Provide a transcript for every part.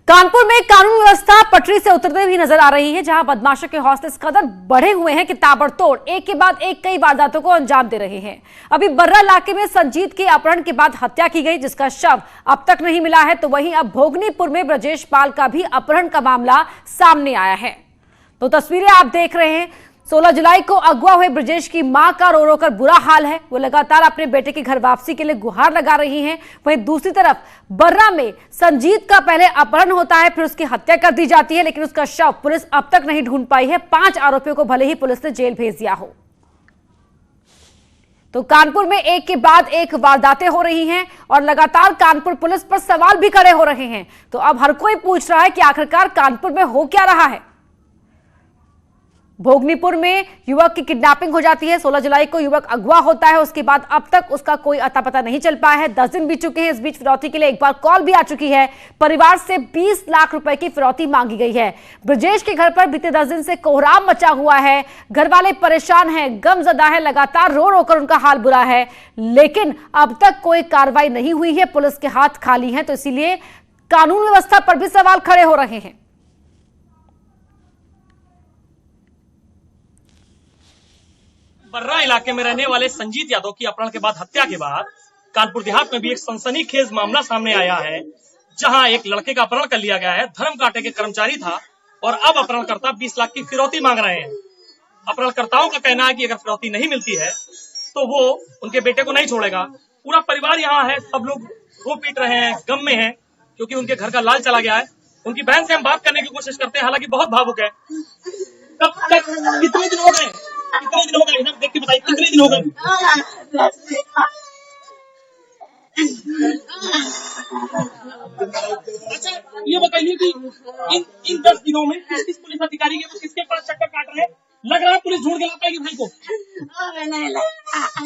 कानपुर में कानून व्यवस्था पटरी से उतरते हुए नजर आ रही है, जहां बदमाशों के हौसले इस कदर बढ़े हुए हैं कि ताबड़तोड़ एक के बाद एक कई वारदातों को अंजाम दे रहे हैं। अभी बर्रा इलाके में संजीत के अपहरण के बाद हत्या की गई, जिसका शव अब तक नहीं मिला है। तो वहीं अब भोगनीपुर में ब्रजेश पाल का भी अपहरण का मामला सामने आया है। तो तस्वीरें आप देख रहे हैं। 16 जुलाई को अगवा हुए ब्रजेश की मां का रो रो कर बुरा हाल है। वो लगातार अपने बेटे की घर वापसी के लिए गुहार लगा रही हैं। वहीं दूसरी तरफ बर्रा में संजीत का पहले अपहरण होता है, फिर उसकी हत्या कर दी जाती है, लेकिन उसका शव पुलिस अब तक नहीं ढूंढ पाई है। 5 आरोपियों को भले ही पुलिस ने जेल भेज दिया हो। तो कानपुर में एक के बाद एक वारदातें हो रही हैं और लगातार कानपुर पुलिस पर सवाल भी खड़े हो रहे हैं। तो अब हर कोई पूछ रहा है कि आखिरकार कानपुर में हो क्या रहा है। भोगनीपुर में युवक की किडनैपिंग हो जाती है। 16 जुलाई को युवक अगवा होता है, उसके बाद अब तक उसका कोई अता पता नहीं चल पाया है। 10 दिन बीत चुके हैं। इस बीच फिरौती के लिए एक बार कॉल भी आ चुकी है। परिवार से 20 लाख रुपए की फिरौती मांगी गई है। ब्रजेश के घर पर बीते 10 दिन से कोहराम मचा हुआ है। घर वाले परेशान हैं, गमजदा है, लगातार रो रो कर उनका हाल बुरा है, लेकिन अब तक कोई कार्रवाई नहीं हुई है। पुलिस के हाथ खाली हैं, तो इसीलिए कानून व्यवस्था पर भी सवाल खड़े हो रहे हैं। बर्रा इलाके में रहने वाले संजीत यादव की अपहरण के बाद हत्या के बाद कानपुर देहात में भी एक सनसनीखेज मामला सामने आया है, जहां एक लड़के का अपहरण कर लिया गया है। धर्म कांटे के कर्मचारी था और अब अपहरणकर्ता 20 लाख की फिरौती मांग रहे हैं। अपहरणकर्ताओं का कहना है कि अगर फिरौती नहीं मिलती है तो वो उनके बेटे को नहीं छोड़ेगा। पूरा परिवार यहाँ है, सब लोग रो पीट रहे हैं, गम में है, क्योंकि उनके घर का लाल चला गया है। उनकी बहन से हम बात करने की कोशिश करते हैं, हालांकि बहुत भावुक है। कब तक कितने दिन हो गए? कितने दिन हो गए? इधर देख के बताइए, कितने दिन हो गए? अच्छा ये बताइए कि इन 10 दिनों में किस पुलिस अधिकारी के किसके पास चक्कर काट रहे हैं? लग रहा है पुलिस ढूंढ के ला पाएगी भाई को।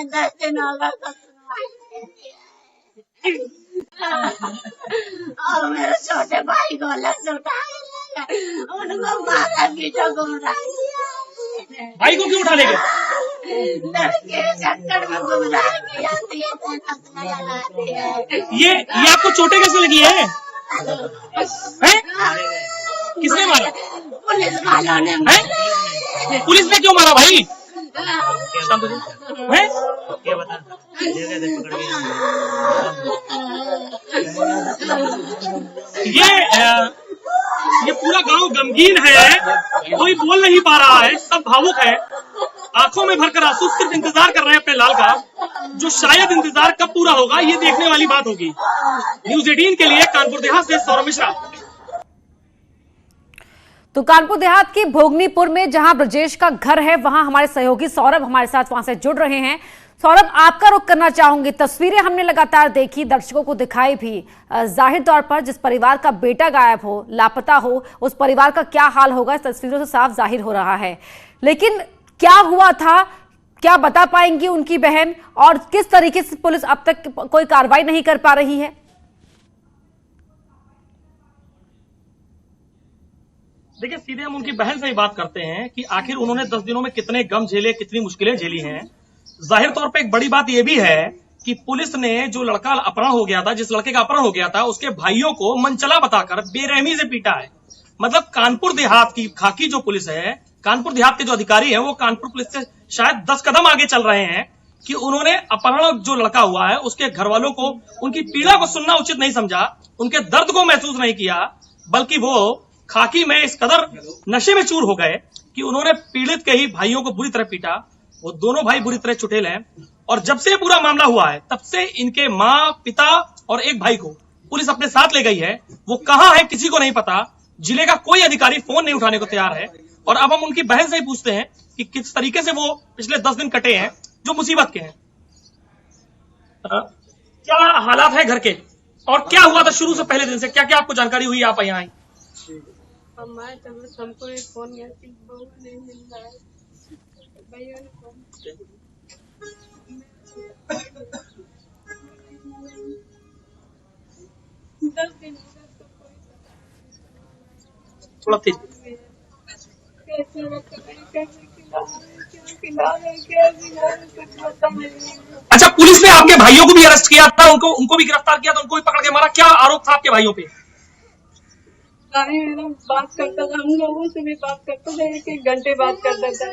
10 दिन हो गए और मेरे छोटे भाई को लस उठाया, उनको मारा पीटा घूम रहा है। भाई को क्यों उठा ले गए? लड़के चक्कर में घूम रहा है। ये आपको चोटें कैसे लगी है? हैं? किसने मारा? पुलिस वालों ने मारा। पुलिस ने क्यों मारा भाई? हैं? ये बता। ये पूरा गांव गमगीन है, कोई बोल नहीं पा रहा है, सब भावुक है, आंखों में भरकर आंसू, सिर्फ इंतजार कर रहे हैं अपने लाल का, जो शायद इंतजार कब पूरा होगा ये देखने वाली बात होगी। न्यूज़ 18 के लिए कानपुर देहात से सौरभ मिश्रा। तो कानपुर देहात के भोगनीपुर में जहां ब्रजेश का घर है, वहां हमारे सहयोगी सौरभ हमारे साथ वहां से जुड़ रहे हैं। सौरभ, आपका रुख करना चाहूंगी। तस्वीरें हमने लगातार देखी, दर्शकों को दिखाई भी। जाहिर तौर पर जिस परिवार का बेटा गायब हो, लापता हो, उस परिवार का क्या हाल होगा इस तस्वीरों से साफ जाहिर हो रहा है। लेकिन क्या हुआ था, क्या बता पाएंगी उनकी बहन, और किस तरीके से पुलिस अब तक कोई कार्रवाई नहीं कर पा रही है? देखिए, सीधे हम उनकी बहन से ही बात करते हैं कि आखिर उन्होंने 10 दिनों में कितने गम झेले, कितनी मुश्किलें झेली हैं। जाहिर तौर पे एक बड़ी बात यह भी है कि पुलिस ने जो लड़का अपहरण हो गया था, जिस लड़के का अपहरण हो गया था, उसके भाइयों को मनचला बताकर बेरहमी से पीटा है। मतलब कानपुर देहात की खाकी जो पुलिस है, कानपुर देहात के जो अधिकारी हैं, वो कानपुर पुलिस से शायद 10 कदम आगे चल रहे हैं कि उन्होंने अपहरण जो लड़का हुआ है उसके घर वालों को, उनकी पीड़ा को सुनना उचित नहीं समझा, उनके दर्द को महसूस नहीं किया, बल्कि वो खाकी में इस कदर नशे में चूर हो गए कि उन्होंने पीड़ित के ही भाइयों को बुरी तरह पीटा। वो दोनों भाई बुरी तरह चुटेल हैं और जब से पूरा मामला हुआ है तब से इनके माँ, पिता और एक भाई को पुलिस अपने साथ ले गई है। वो कहाँ है किसी को नहीं पता। जिले का कोई अधिकारी फोन नहीं उठाने को तैयार है। और अब हम उनकी बहन से ही पूछते हैं कि किस तरीके से वो पिछले 10 दिन कटे हैं जो मुसीबत के हैं। क्या हालात है घर के और क्या हुआ था शुरू से पहले दिन से? क्या क्या आपको जानकारी हुई? आप यहाँ आई? हमको एक फोन गया कि बहू नहीं मिल रहा है। भैया ने फोन थोड़ा तेज। अच्छा, पुलिस ने आपके भाइयों को भी अरेस्ट किया था, उनको भी गिरफ्तार किया था, उनको भी पकड़ के मारा। क्या आरोप था आपके भाइयों पे? गाड़ी में बात करता था, हम लोगों से भी बात करता था, 1-1 घंटे बात करता था।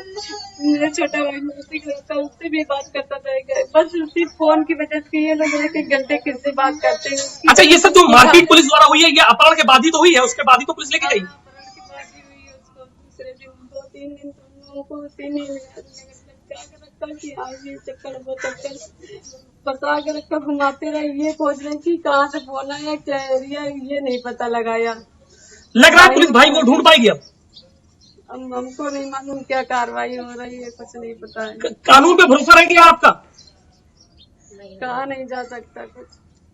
मेरा छोटा भाई उसी था, उससे भी बात करता था। बस उसी फोन की वजह से ये लोग 1-1 घंटे किससे बात करते हैं। अच्छा, ये सब जो मारपीट पुलिस द्वारा हुई है, ये अपहरण के बाद ही तो हुई है, उसके बाद ही तो पुलिस लेके गई। अपहरण की बात ही हुई है, उसको दूसरे दिन 2-3 दिन तो हम लोगों को उसी ने क्या कर रखा कि आज ये चक्कर वो चक्कर फंसा के रखा, घुमाते रहे। ये खोज रहे कि कहाँ से बोला है, क्या एरिया, ये नहीं पता लगाया। लग रहा है पुलिस भाई को ढूंढ पाएगी अब हमको नहीं मालूम क्या कार्रवाई हो रही है, कुछ नहीं पता है। कानून पे भरोसा रहेगी आपका? कहा नहीं जा सकता कुछ।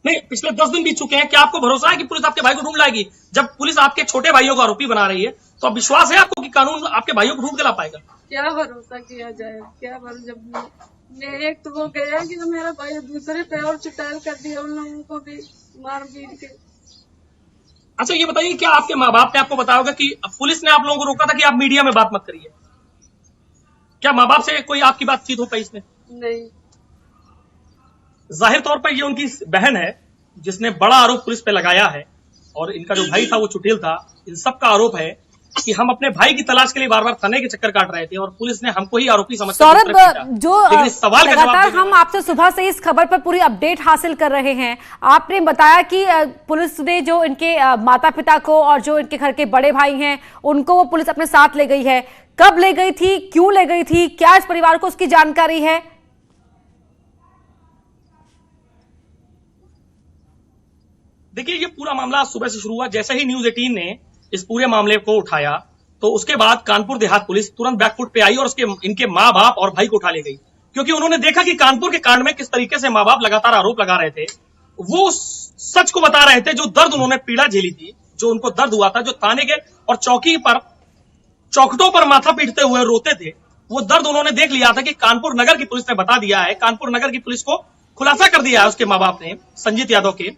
नहीं, पिछले 10 दिन बीत चुके हैं, क्या आपको भरोसा है कि पुलिस आपके भाई को ढूंढ लाएगी? जब पुलिस आपके छोटे भाइयों को आरोपी बना रही है, तो अब विश्वास है आपको कि कानून आपके भाइयों को ढूंढ के ला पाएगा? क्या भरोसा किया जाए, क्या भरोसा। जब एक तो वो गया कि मेरा भाई, दूसरे पे और चुटाल कर दिया, उन लोगों को भी मार पीट के। अच्छा, ये बताइए, क्या आपके माँ बाप ने आपको बताया होगा कि पुलिस ने आप लोगों को रोका था कि आप मीडिया में बात मत करिए? क्या माँ बाप से कोई आपकी बातचीत हो पाई इसमें? नहीं। जाहिर तौर पर ये उनकी बहन है जिसने बड़ा आरोप पुलिस पे लगाया है, और इनका जो भाई था वो चुटेल था। इन सब का आरोप है कि हम अपने भाई की तलाश के लिए बार बार थाने के चक्कर काट रहे थे और पुलिस ने हमको ही आरोपी समझकर सौरभ, जो सवाल का लगातार हम आपसे सुबह से इस खबर पर पूरी अपडेट हासिल कर रहे हैं। आपने बताया कि पुलिस ने जो इनके माता पिता को और जो इनके घर के बड़े भाई हैं उनको वो पुलिस अपने साथ ले गई है। कब ले गई थी, क्यों ले गई थी, क्या इस परिवार को उसकी जानकारी है? देखिए, ये पूरा मामला सुबह से शुरू हुआ। जैसे ही न्यूज 18 ने इस पूरे मामले को उठाया, तो उसके बाद कानपुर देहात पुलिस तुरंत बैकफुट पे आई और इनके माँ बाप और भाई को उठा ले गई, क्योंकि उन्होंने देखा कि कानपुर के कांड में किस तरीके से माँ बाप लगातार आरोप लगा रहे थे। वो सच को बता रहे थे, जो दर्द उन्होंने पीड़ा झेली थी, जो उनको दर्द हुआ था, जो थाने के और चौखटों पर माथा पीटते हुए रोते थे, वो दर्द उन्होंने देख लिया था कि कानपुर नगर की पुलिस ने बता दिया है। कानपुर नगर की पुलिस को खुलासा कर दिया है उसके माँ बाप ने, संजीत यादव के।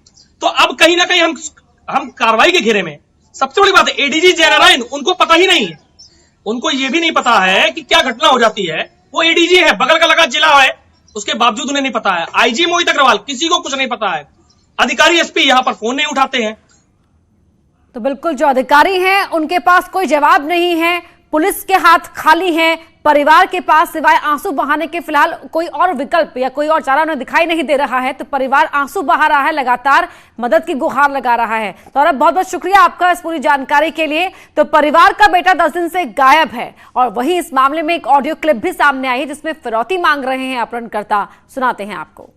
तो अब कहीं ना कहीं हम कार्रवाई के घेरे में। सबसे बड़ी बात है, एडीजी जयनारायण, उनको पता ही नहीं है, उनको ये भी नहीं पता है कि क्या घटना हो जाती है। वो एडीजी है, बगल का लगा जिला है, उसके बावजूद उन्हें नहीं पता है। आईजी मोहित अग्रवाल, किसी को कुछ नहीं पता है। अधिकारी एसपी यहां पर फोन नहीं उठाते हैं। तो बिल्कुल, जो अधिकारी हैं उनके पास कोई जवाब नहीं है, पुलिस के हाथ खाली हैं, परिवार के पास सिवाय आंसू बहाने के फिलहाल कोई और विकल्प या कोई और चारा उन्हें दिखाई नहीं दे रहा है। तो परिवार आंसू बहा रहा है, लगातार मदद की गुहार लगा रहा है। सौरभ, बहुत बहुत शुक्रिया आपका इस पूरी जानकारी के लिए। तो परिवार का बेटा 10 दिन से गायब है, और वहीं इस मामले में एक ऑडियो क्लिप भी सामने आई है जिसमें फिरौती मांग रहे हैं अपहरणकर्ता। सुनाते हैं आपको।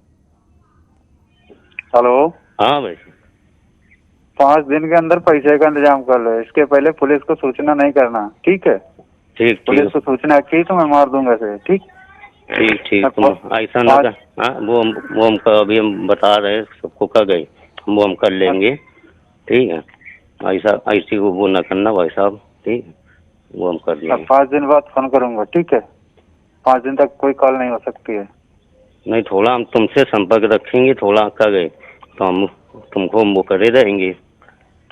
हेलो। हाँ भाई, 5 दिन के अंदर पैसे का इंतजाम कर लो। इसके पहले पुलिस को सूचना नहीं करना, ठीक है? ठीक। पुलिस को सूचना की तो मैं मार दूंगा से, ठीक? ठीक। तुम ऐसा ना कर। हाँ, वो हमको अभी हम बता रहे सबको कर गए, वो हम कर लेंगे, ठीक है? ऐसी वो ना करना भाई साहब, ठीक है? वो हम कर लेंगे। 5 दिन बाद फोन करूंगा, ठीक है? 5 दिन तक कोई कॉल नहीं हो सकती है। नहीं, थोड़ा हम तुमसे संपर्क रखेंगे, थोड़ा कर गए तो हम तुमको वो करे रहेंगे।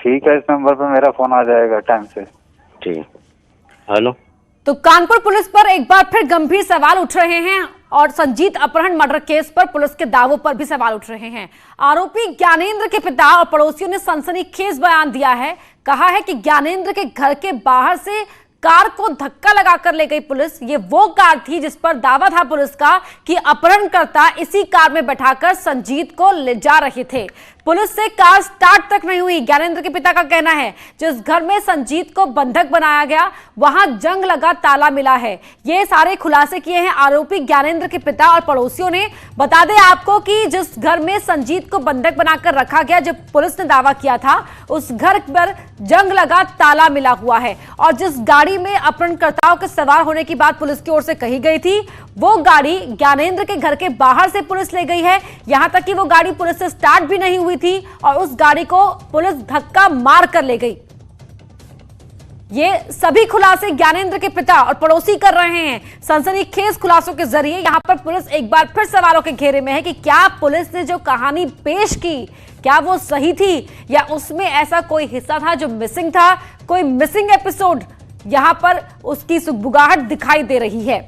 ठीक है, इस नंबर पर मेरा फोन आ जाएगा टाइम से। ठीक। हेलो। तो कानपुर पुलिस पर एक बार फिर गंभीर सवाल उठ रहे हैं, और संजीत अपहरण मर्डर केस पर पुलिस के दावों पर भी सवाल उठ रहे हैं। आरोपी ज्ञानेंद्र के पिता और पड़ोसियों ने सनसनीखेज बयान दिया है। कहा है कि ज्ञानेंद्र के घर के बाहर से कार को धक्का लगाकर ले गई पुलिस। ये वो कार थी जिस पर दावा था पुलिस का कि अपहरणकर्ता इसी कार में बैठाकर संजीत को ले जा रहे थे। पुलिस से कार स्टार्ट तक नहीं हुई। ज्ञानेंद्र के पिता का कहना है जिस घर में संजीत को बंधक बनाया गया वहां जंग लगा ताला मिला है। ये सारे खुलासे किए हैं आरोपी ज्ञानेंद्र के पिता और पड़ोसियों ने। बता दें आपको कि जिस घर में संजीत को बंधक बनाकर रखा गया, जब पुलिस ने दावा किया था उस घर पर जंग लगा ताला मिला हुआ है, और जिस गाड़ी में अपहरणकर्ताओं के सवार होने की बात पुलिस की ओर से कही गई थी, वो गाड़ी ज्ञानेंद्र के घर के बाहर से पुलिस ले गई है। यहां तक कि वो गाड़ी पुलिस से स्टार्ट भी नहीं हुई थी और उस गाड़ी को पुलिस धक्का मार कर ले गई। ये सभी खुलासे ज्ञानेंद्र के पिता और पड़ोसी कर रहे हैं। सनसनीखेज खुलासों के जरिए यहां पर पुलिस एक बार फिर सवालों के घेरे में है कि क्या पुलिस ने जो कहानी पेश की, क्या वो सही थी, या उसमें ऐसा कोई हिस्सा था जो मिसिंग था, कोई मिसिंग एपिसोड यहां पर उसकी सुगबुगाहट दिखाई दे रही है।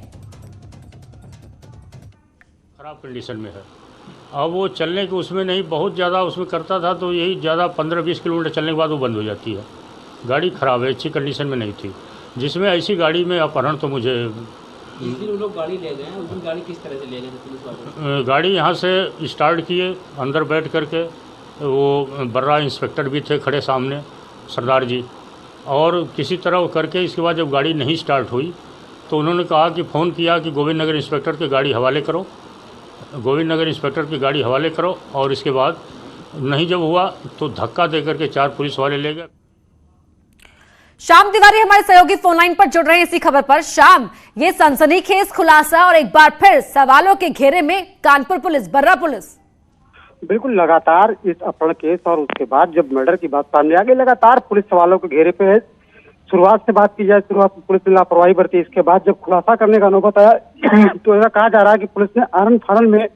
खराब कंडीशन में है। अब वो चलने के उसमें नहीं, बहुत ज़्यादा उसमें करता था, तो यही ज़्यादा 15-20 किलोमीटर चलने के बाद वो बंद हो जाती है। गाड़ी ख़राब है, अच्छी कंडीशन में नहीं थी। जिसमें ऐसी गाड़ी में अपहरण तो मुझे जिस दिन वो लोग गाड़ी ले गए हैं उस दिन गाड़ी किस तरह से ले गए थे पुलिस वाले? गाड़ी यहाँ से स्टार्ट किए, अंदर बैठ करके वो बर्रा इंस्पेक्टर भी थे खड़े सामने, सरदार जी, और किसी तरह करके इसके बाद जब गाड़ी नहीं स्टार्ट हुई तो उन्होंने कहा कि फ़ोन किया कि गोविंद नगर इंस्पेक्टर की गाड़ी हवाले करो, गोविंद नगर इंस्पेक्टर की गाड़ी हवाले करो, और इसके बाद नहीं जब हुआ तो धक्का दे करके 4 पुलिस वाले ले गए। श्याम तिवारी हमारे सहयोगी फोनलाइन पर जुड़ रहे हैं इसी खबर पर। श्याम, ये सनसनीखेज खुलासा और एक बार फिर सवालों के घेरे में कानपुर पुलिस, बर्रा पुलिस। बिल्कुल, लगातार इस अपहरण केस और उसके बाद जब मर्डर की बात सामने आ गई, लगातार पुलिस सवालों के घेरे पे है। शुरुआत से बात की जाए, शुरुआत पुलिस ने लापरवाही बरती, इसके बाद जब खुलासा करने का नौबत आया तो ऐसा कहा जा रहा है कि पुलिस ने आरन फारन में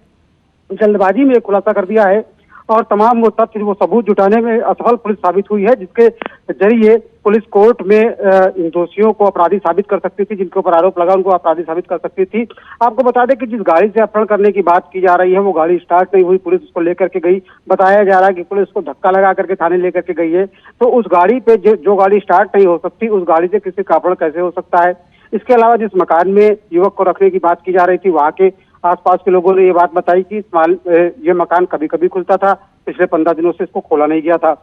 जल्दबाजी में खुलासा कर दिया है और तमाम वो तथ्य, वो सबूत जुटाने में असफल पुलिस साबित हुई है, जिसके जरिए पुलिस कोर्ट में इन दोषियों को अपराधी साबित कर सकती थी, जिनके ऊपर आरोप लगा उनको अपराधी साबित कर सकती थी। आपको बता दें कि जिस गाड़ी से अपहरण करने की बात की जा रही है वो गाड़ी स्टार्ट नहीं हुई, पुलिस उसको लेकर के गई। बताया जा रहा है कि पुलिस को धक्का लगा करके थाने लेकर के गई है। तो उस गाड़ी पे जो गाड़ी स्टार्ट नहीं हो सकती, उस गाड़ी से किसी का अपहरण कैसे हो सकता है? इसके अलावा जिस मकान में युवक को रखने की बात की जा रही थी, वहाँ के आसपास के लोगों ने ये बात बताई कि ये मकान कभी कभी खुलता था, पिछले 15 दिनों से इसको खोला नहीं गया था।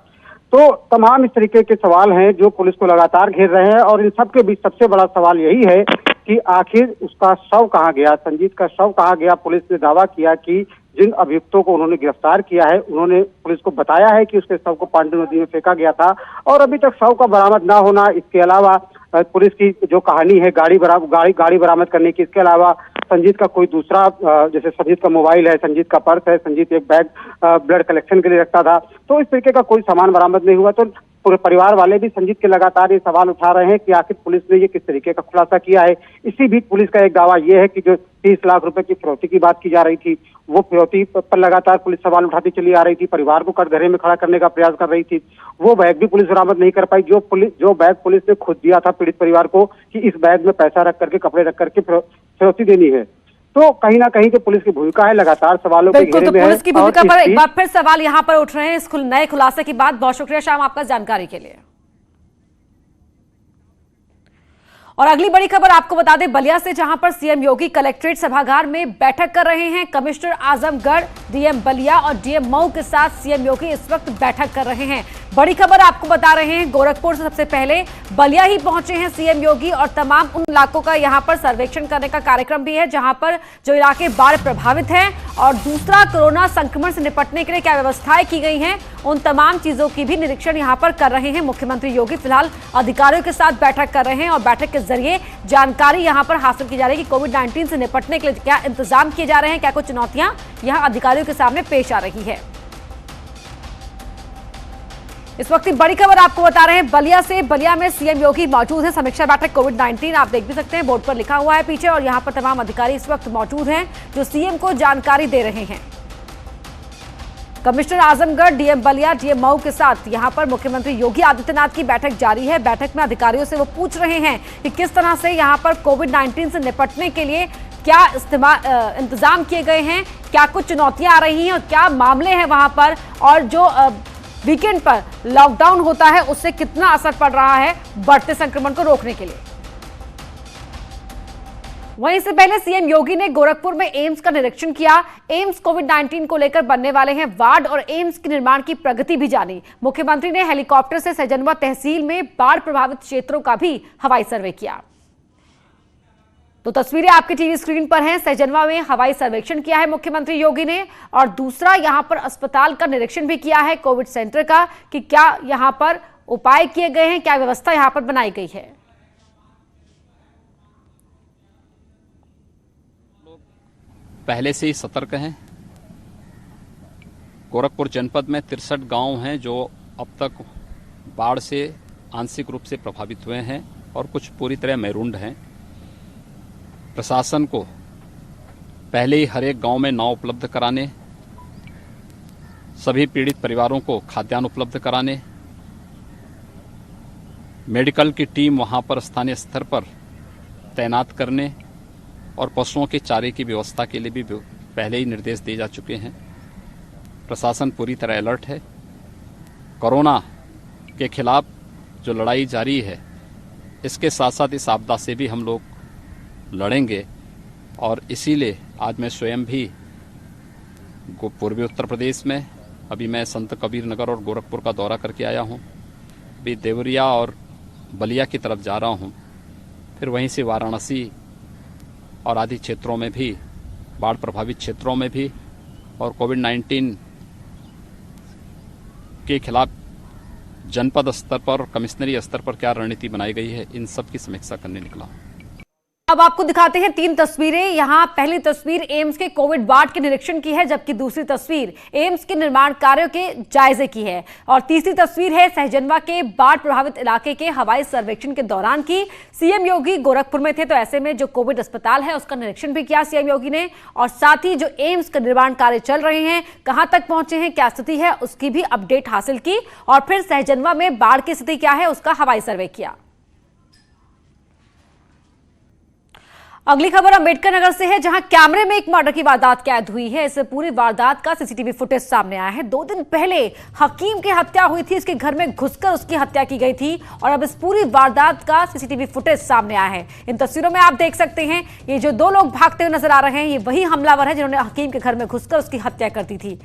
तो तमाम इस तरीके के सवाल हैं जो पुलिस को लगातार घेर रहे हैं और इन सब के बीच सबसे बड़ा सवाल यही है कि आखिर उसका शव कहाँ गया, संजीत का शव कहाँ गया। पुलिस ने दावा किया कि जिन अभियुक्तों को उन्होंने गिरफ्तार किया है उन्होंने पुलिस को बताया है कि उसके शव को पांडु नदी में फेंका गया था और अभी तक शव का बरामद ना होना, इसके अलावा पुलिस की जो कहानी है गाड़ी बरामद करने की, इसके अलावा संजीत का कोई दूसरा, जैसे संजीत का मोबाइल है, संजीत का पर्स है, संजीत एक बैग ब्लड कलेक्शन के लिए रखता था, तो इस तरीके का कोई सामान बरामद नहीं हुआ। तो पूरे परिवार वाले भी संजीत के लगातार ये सवाल उठा रहे हैं कि आखिर पुलिस ने ये किस तरीके का खुलासा किया है। इसी बीच पुलिस का एक दावा ये है कि जो 30 लाख रुपए की फिरौती की बात की जा रही थी, वो फिरौती पर लगातार पुलिस सवाल उठाती चली आ रही थी, परिवार को कटघरे में खड़ा करने का प्रयास कर रही थी। वो बैग भी पुलिस बरामद नहीं कर पाई, जो बैग पुलिस ने खुद दिया था पीड़ित परिवार को कि इस बैग में पैसा रख करके, कपड़े रख करके फिरौती देनी है। तो कहीं ना कहीं जो पुलिस की भूमिका है लगातार सवालों के घेरे में है। पुलिस की भूमिका पर एक बार फिर सवाल यहाँ पर उठ रहे हैं इस नए खुलासे की बात। बहुत शुक्रिया श्याम आपका जानकारी के लिए। और अगली बड़ी खबर आपको बता दें बलिया से, जहां पर सीएम योगी कलेक्ट्रेट सभागार में बैठक कर रहे हैं। कमिश्नर आजमगढ़, डीएम बलिया और डीएम मऊ के साथ सीएम योगी इस वक्त बैठक कर रहे हैं। बड़ी खबर आपको बता रहे हैं, गोरखपुर से सबसे पहले बलिया ही पहुंचे हैं सीएम योगी और तमाम उन इलाकों का यहां पर सर्वेक्षण करने का कार्यक्रम भी है जहां पर जो इलाके बाढ़ प्रभावित हैं, और दूसरा कोरोना संक्रमण से निपटने के लिए क्या व्यवस्थाएं की गई हैं, उन तमाम चीजों की भी निरीक्षण यहां पर कर रहे हैं मुख्यमंत्री योगी। फिलहाल अधिकारियों के साथ बैठक कर रहे हैं और बैठक के जरिए जानकारी यहां पर हासिल की जा रही है कि कोविड-19 से निपटने के लिए क्या इंतजाम किए जा रहे हैं, क्या कुछ चुनौतियां यहां अधिकारियों के सामने पेश आ रही है। इस वक्त की बड़ी खबर आपको बता रहे हैं बलिया से। बलिया में सीएम योगी मौजूद है, समीक्षा बैठक कोविड-19 आप देख भी सकते हैं, बोर्ड पर लिखा हुआ है पीछे, और यहां पर तमाम अधिकारी इस वक्त मौजूद हैं जो सीएम को जानकारी दे रहे हैं। Commissioner Azamgarh, DM Ballia, DM Mau के साथ यहां पर मुख्यमंत्री योगी आदित्यनाथ की बैठक जारी है। बैठक में अधिकारियों से वो पूछ रहे हैं कि किस तरह से यहां पर कोविड-19 से निपटने के लिए क्या इंतजाम किए गए हैं, क्या कुछ चुनौतियां आ रही हैं और क्या मामले हैं वहां पर, और जो वीकेंड पर लॉकडाउन होता है उससे कितना असर पड़ रहा है बढ़ते संक्रमण को रोकने के लिए। वहीं से पहले सीएम योगी ने गोरखपुर में एम्स का निरीक्षण किया। एम्स कोविड-19 को लेकर बनने वाले हैं वार्ड और एम्स के निर्माण की प्रगति भी जानी। मुख्यमंत्री ने हेलीकॉप्टर से सैजनवा तहसील में बाढ़ प्रभावित क्षेत्रों का भी हवाई सर्वे किया। तो तस्वीरें आपके टीवी स्क्रीन पर हैं। सैजनवा में हवाई सर्वेक्षण किया है मुख्यमंत्री योगी ने, और दूसरा यहां पर अस्पताल का निरीक्षण भी किया है, कोविड सेंटर का, कि क्या यहां पर उपाय किए गए हैं, क्या व्यवस्था यहां पर बनाई गई है। पहले से ही सतर्क हैं। गोरखपुर जनपद में 63 गांव हैं जो अब तक बाढ़ से आंशिक रूप से प्रभावित हुए हैं और कुछ पूरी तरह मैरूंड हैं। प्रशासन को पहले ही हर एक गांव में नाव उपलब्ध कराने, सभी पीड़ित परिवारों को खाद्यान्न उपलब्ध कराने, मेडिकल की टीम वहां पर स्थानीय स्तर पर तैनात करने और पशुओं के चारे की व्यवस्था के लिए भी पहले ही निर्देश दिए जा चुके हैं। प्रशासन पूरी तरह अलर्ट है। कोरोना के खिलाफ जो लड़ाई जारी है, इसके साथ साथ इस आपदा से भी हम लोग लड़ेंगे। और इसीलिए आज मैं स्वयं भी पूर्वी उत्तर प्रदेश में, अभी मैं संत कबीर नगर और गोरखपुर का दौरा करके आया हूँ, अभी देवरिया और बलिया की तरफ जा रहा हूँ, फिर वहीं से वाराणसी और आदि क्षेत्रों में भी, बाढ़ प्रभावित क्षेत्रों में भी, और कोविड-19 के खिलाफ जनपद स्तर पर और कमिश्नरी स्तर पर क्या रणनीति बनाई गई है, इन सब की समीक्षा करने निकला। अब आपको दिखाते हैं 3 तस्वीरें। यहां पहली तस्वीर एम्स के कोविड वार्ड के निरीक्षण की है, जबकि दूसरी तस्वीर एम्स के निर्माण कार्यों के जायजे की है, और तीसरी तस्वीर है सहजनवा के बाढ़ प्रभावित इलाके के हवाई सर्वेक्षण के दौरान की। सीएम योगी गोरखपुर में थे, तो ऐसे में जो कोविड अस्पताल है उसका निरीक्षण भी किया सीएम योगी ने, और साथ ही जो एम्स का निर्माण कार्य चल रहे हैं, कहां तक पहुंचे हैं, क्या स्थिति है, उसकी भी अपडेट हासिल की, और फिर सहजनवा में बाढ़ की स्थिति क्या है उसका हवाई सर्वे किया। अगली खबर अंबेडकर नगर से है, जहां कैमरे में एक मर्डर की वारदात कैद हुई है। इस पूरी वारदात का सीसीटीवी फुटेज सामने आया है। 2 दिन पहले हकीम की हत्या हुई थी, इसके घर में घुसकर उसकी हत्या की गई थी, और अब इस पूरी वारदात का सीसीटीवी फुटेज सामने आया है। इन तस्वीरों में आप देख सकते हैं, ये जो 2 लोग भागते हुए नजर आ रहे हैं, ये वही हमलावर है जिन्होंने हकीम के घर में घुसकर उसकी हत्या कर दी थी।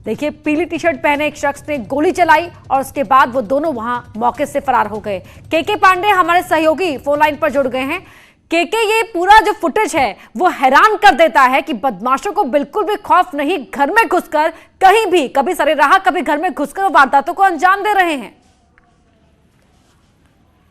देखिए, पीली टी शर्ट पहने एक शख्स ने गोली चलाई और उसके बाद वो दोनों वहां मौके से फरार हो गए। के पांडे हमारे सहयोगी फोन लाइन पर जुड़ गए हैं। के ये पूरा जो फुटेज है वो हैरान कर देता है कि बदमाशों को बिल्कुल भी खौफ नहीं, घर में घुसकर कहीं भी, कभी सरेराह कभी घर में घुसकर वारदातों को अंजाम दे रहे हैं।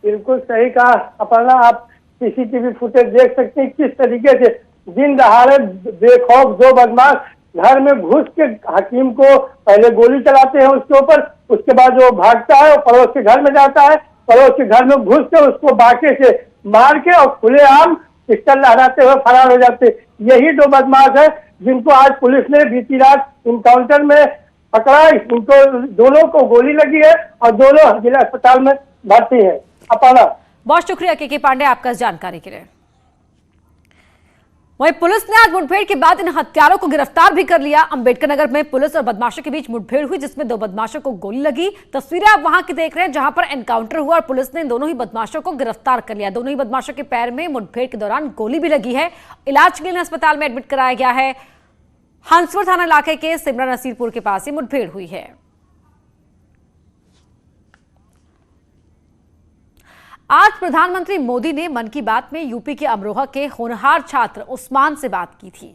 बिल्कुल सही कहा अपर्णा, आप सीसीटीवी फुटेज देख सकते हैं किस तरीके से दिन दहाड़े बेखौफ 2 बदमाश घर में घुस के हकीम को पहले गोली चलाते हैं उसके ऊपर, उसके बाद वो भागता है और पड़ोस के घर में जाता है, पड़ोस के घर में घुस के उसको बाके से मार के और खुलेआम पिस्टल लहराते हुए फरार हो जाते। यही 2 बदमाश है जिनको आज पुलिस ने बीती रात इनकाउंटर में पकड़ा। उनको दोनों को गोली लगी है और दोनों जिला अस्पताल में भर्ती है। अपर्णा, बहुत शुक्रिया के पांडे आपका इस जानकारी के लिए। वहीं पुलिस ने आज मुठभेड़ के बाद इन हत्यारों को गिरफ्तार भी कर लिया। अंबेडकर नगर में पुलिस और बदमाशों के बीच मुठभेड़ हुई, जिसमें 2 बदमाशों को गोली लगी। तस्वीरें आप वहां की देख रहे हैं, जहां पर एनकाउंटर हुआ और पुलिस ने दोनों ही बदमाशों को गिरफ्तार कर लिया। दोनों ही बदमाशों के पैर में मुठभेड़ के दौरान गोली भी लगी है। इलाज के लिए अस्पताल में एडमिट कराया गया है। हंसपुर थाना इलाके के सिमरा नसीरपुर के पास ही मुठभेड़ हुई है। आज प्रधानमंत्री मोदी ने मन की बात में यूपी के अमरोहा के होनहार छात्र उस्मान से बात की थी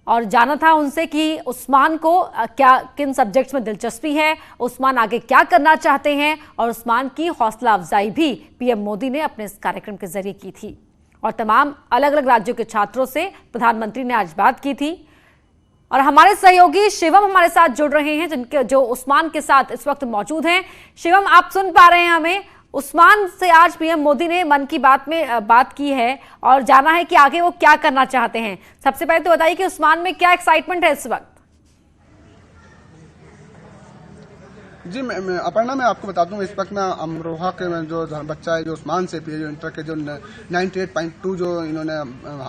और जाना था उनसे कि उस्मान को क्या किन सब्जेक्ट्स में दिलचस्पी है, उस्मान आगे क्या करना चाहते हैं, और उस्मान की हौसला अफजाई भी पीएम मोदी ने अपने इस कार्यक्रम के जरिए की थी। और तमाम अलग अलग राज्यों के छात्रों से प्रधानमंत्री ने आज बात की थी। और हमारे सहयोगी शिवम हमारे साथ जुड़ रहे हैं, जिनके जो उस्मान के साथ इस वक्त मौजूद हैं। शिवम, आप सुन पा रहे हैं हमें? उस्मान से आज पीएम मोदी ने मन की बात में बात की है और जाना है कि आगे वो क्या करना चाहते हैं। सबसे पहले तो बताइए कि उस्मान में क्या एक्साइटमेंट है इस वक्त? जी मैं अपर्णा, मैं आपको बता दूं, इस वक्त मैं अमरोहा के जो बच्चा है, जो उस्मान से जो इंटर के जो 98.2 जो इन्होंने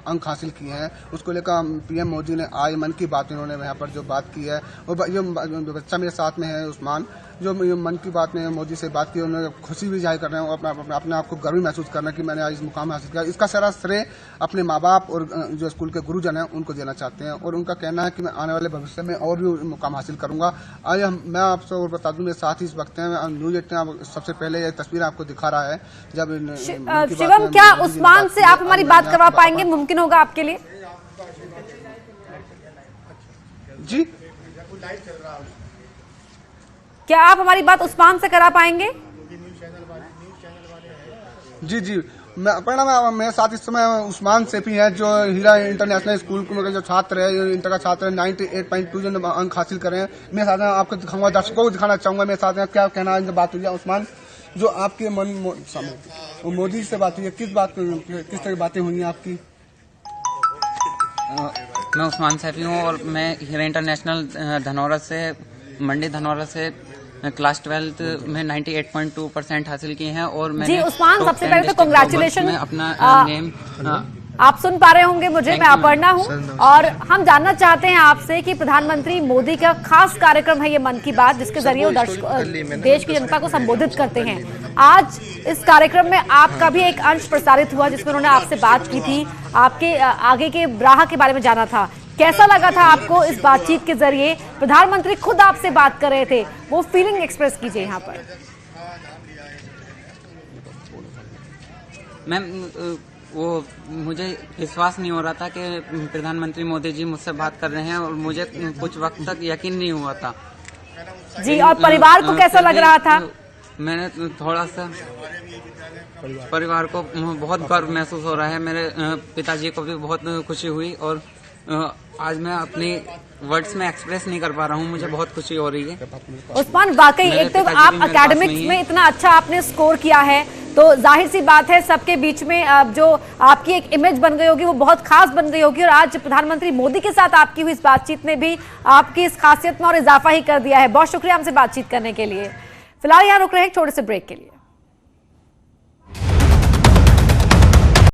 अंक हासिल किए हैं, उसको लेकर पीएम मोदी ने आज मन की बात इन्होंने यहाँ पर जो बात की है, और जो बच्चा मेरे साथ में है उस्मान, जो मन की बात में मोदी से बात की, उन्होंने खुशी भी जाहिर कर रहे हैं, अपने आप को गर्व महसूस कर रहे हैं कि मैंने आज इस मुकाम हासिल किया। इसका सारा श्रेय अपने माँ बाप और जो स्कूल के गुरुजन हैं उनको देना चाहते हैं, और उनका कहना है कि मैं आने वाले भविष्य में और भी मुकाम हासिल करूंगा। आज मैं आपसे और बता दूं, मेरे साथ ही इस वक्त हैं न्यूज 18 सबसे पहले ये तस्वीर आपको दिखा रहा है। जब शिवम, क्या उस्मान से आप हमारी बात करवा पाएंगे? मुमकिन होगा आपके लिए? जी, क्या आप हमारी बात उस्मान से करा पाएंगे? जी मैं अपर्णा, मेरे साथ इस समय उस्मान सेफी हैं, जो हीरा इंटरनेशनल स्कूल के जो छात्र है, इंटर का छात्र है, 98.2 जो अंक हासिल कर रहे हैं। मेरे साथ आपको दिखाऊंगा, दर्शकों को दिखाना चाहूंगा मेरे साथ क्या कहना है। बात हुई है उस्मान, जो आपके मन मोदी से बात हुई है, किस तरह की बातें हुई हैं आपकी? मैं उस्मान सैफी हूँ और मैं हीरा इंटरनेशनल धनौरा से, मंडी धनौरा से क्लास 12th में 98.2% हासिल किए हैं। और मैंने जी उस्मान, सबसे पहले तो कांग्रेचुलेशन। में अपना नेम आप सुन पा रहे होंगे मुझे, मैं अपर्णा हूं और हम जानना चाहते हैं आपसे कि प्रधानमंत्री मोदी का खास कार्यक्रम है ये मन की बात, जिसके जरिए वो देश की जनता को संबोधित करते हैं। आज इस कार्यक्रम में आपका भी एक अंश प्रसारित हुआ जिसमें उन्होंने आपसे बात की थी, आपके आगे के राह के बारे में जाना था। कैसा लगा था आपको इस बातचीत के जरिए? प्रधानमंत्री खुद आपसे बात कर रहे थे, वो फीलिंग एक्सप्रेस कीजिए यहाँ पर। मैम, वो मुझे विश्वास नहीं हो रहा था कि प्रधानमंत्री मोदी जी मुझसे बात कर रहे हैं और मुझे कुछ वक्त तक यकीन नहीं हुआ था जी। और परिवार को कैसा लग रहा था? मैंने थोड़ा सा परिवार को बहुत गर्व महसूस हो रहा है। मेरे पिताजी को भी बहुत खुशी हुई और आज मैं अपनी वर्ड्स में एक्सप्रेस नहीं कर पा रहा हूँ, मुझे बहुत खुशी हो रही है। उस्मान, वाकई एक तो आप एकेडमिक्स में इतना अच्छा आपने स्कोर किया है, तो जाहिर सी बात है सबके बीच में जो आपकी एक इमेज बन गई होगी वो बहुत खास बन गई होगी। और आज प्रधानमंत्री मोदी के साथ आपकी हुई इस बातचीत ने भी आपकी इस खासियत में और इजाफा ही कर दिया है। बहुत शुक्रिया हमसे बातचीत करने के लिए। फिलहाल यहाँ रुक रहे हैं एक छोटे से ब्रेक के लिए।